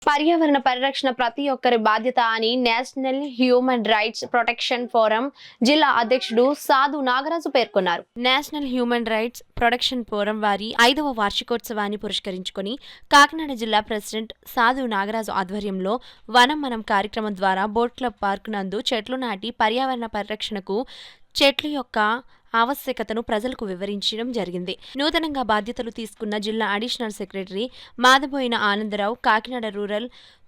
పర్యావరణ పరిరక్షణ ప్రతి ఒక్కరి బాధ్యత అని national human rights protection forum జిల్లా అధ్యక్షుడు సాధు నాగరాజు పేర్కొన్నారు. National human rights protection forum వారి 5వ వార్షికోత్సవాన్ని పురస్కరించుకొని కాకినాడ జిల్లా ప్రెసిడెంట్ సాధు నాగరాజు ఆధ్వర్యంలో వనం మనం కార్యక్రమం ద్వారా బోట్ క్లబ్ పార్క్ నందు చెట్లు నాటి పర్యావరణ పరిరక్షణకు చెట్ల యొక్క ఆవశ్యకతను ప్రజలకు వివరించడం జరిగింది. నూతనంగా బాధ్యతలు తీసుకున్న జిల్లా additional secretary Madaboyina Anandarao, Kakinada rural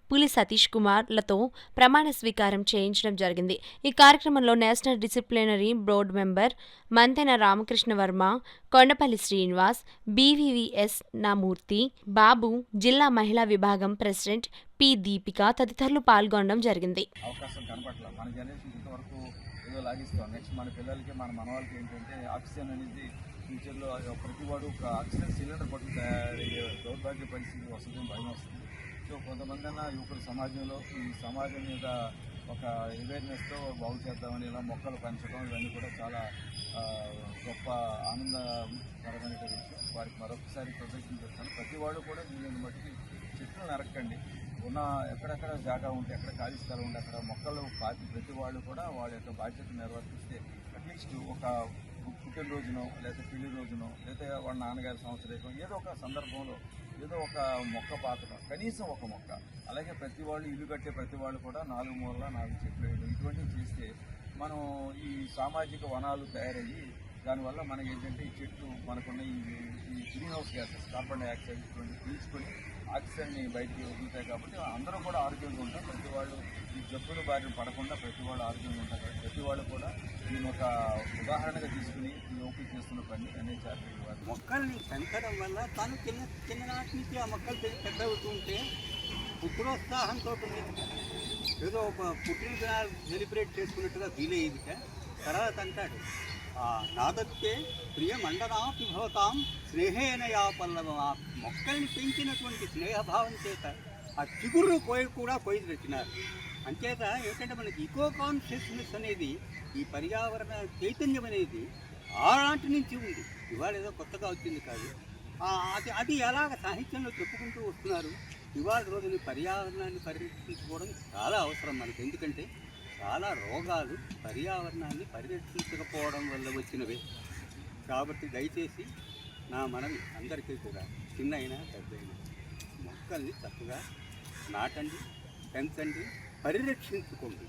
Puli Satish Kumar లతో ప్రమాణ స్వీకారం చేయించడం జరిగింది. ఈ కార్యక్రమంలో national disciplinary board member Mantena Ramakrishna Varma, Kondapalli Srinivas, BVVS నామూర్తి, బాబు, జిల్లా మహిళా విభాగం ప్రెసిడెంట్ పి దీపిక తదితరులు పాల్గొనడం జరిగింది. లాగిస్తాం. నెక్స్ట్ మన పిల్లలకి మన మనవాళ్ళకి ఏంటంటే ఆక్సిజన్ అనేది ఫ్యూచర్లో ప్రతి వాడు ఒక ఆక్సిజన్ సిలిండర్ పట్టుకు తయారయ్యే దౌర్భాగ్య పరిస్థితి వస్తుందని భయం వస్తుంది. సో కొంతమంది అన్న యువకులు సమాజంలో ఈ సమాజం మీద ఒక అవేర్నెస్తో బాగు చేద్దామని ఇలా మొక్కలు పెంచడం ఇవన్నీ కూడా చాలా గొప్ప ఆనందకరమైన విషయం. వారికి మరొకసారి ప్రదర్శన చేస్తాను. ప్రతి వాళ్ళు కూడా దీనిని బట్టి చెట్లు నరక్కండి. ఉన్న ఎక్కడెక్కడ జాగా ఉంటే ఎక్కడ ఖాళీ స్థలం ఉంటే అక్కడ మొక్కలు పాతి ప్రతి వాళ్ళు కూడా వాళ్ళ యొక్క బాధ్యతను నిర్వర్తిస్తే అట్లీస్ట్ ఒక పుట్టినరోజునో లేదా పెళ్లి రోజునో లేదా వాళ్ళ నాన్నగారి సంవత్సరం ఏదో ఒక సందర్భంలో ఏదో ఒక మొక్క పాతడం, కనీసం ఒక మొక్క. అలాగే ప్రతి వాళ్ళు ఇల్లు కట్టే ప్రతి వాళ్ళు కూడా 4 మూలల 4 చెట్లు వేయడం ఇటువంటివి చేస్తే మనం ఈ సామాజిక వనాలు తయారయ్యి దానివల్ల మనకి ఏంటంటే ఈ చెట్లు మనకున్న ఈ green house gases carbon dioxide ఇటువంటి పీల్చుకొని ఆక్సిజన్ని బయటికి వదులుతాయి. కాబట్టి అందరూ కూడా ఆరోగ్యంగా ఉంటారు. ప్రతి వాళ్ళు ఈ జబ్బుల బారిన పడకుండా ప్రతి వాళ్ళు ఆరోగ్యంగా ఉంటారు. ప్రతి వాళ్ళు కూడా దీని ఒక ఉదాహరణగా తీసుకుని ఈ ఓపిక చేస్తున్న పని అనేది చేస్తారు. మొక్కల్ని పెంచడం వల్ల తను చిన్ననాటి నుంచి ఆ మొక్కలు పెద్ద అవుతూ ఉంటే పుత్రోత్సాహంతో ఏదో ఒక పుట్టినదినాలు సెలబ్రేట్ చేసుకున్నట్టుగా ఫీల్ అయ్యేది. తర్వాత అంటాడు, నాదత్తే ప్రియమండనాపి భవతాం స్నేహేన యా పల్లవమా. మొక్కల్ని పెంచినటువంటి స్నేహభావం చేత ఆ చిగురు కోయి తెచ్చినారు. అంచేత ఏంటంటే మనకి ఈకో కాన్షియస్నెస్ అనేది, ఈ పర్యావరణ చైతన్యం అనేది ఆనాటి నుంచి ఉంది. ఇవాళ ఏదో కొత్తగా వచ్చింది కాదు. అది ఎలాగ సాహిత్యంలో చెప్పుకుంటూ వస్తున్నారు. ఇవాళ రోజుని పర్యావరణాన్ని పరిరక్షించుకోవడం చాలా అవసరం మనకి. ఎందుకంటే చాలా రోగాలు పర్యావరణాన్ని పరిరక్షించకపోవడం వల్ల వచ్చినవే. కాబట్టి దయచేసి నా మనవి అందరికీ కూడా, చిన్న అయినా పెద్ద అయినా, మొక్కల్ని చక్కగా నాటండి, పెంచండి, పరిరక్షించుకోండి.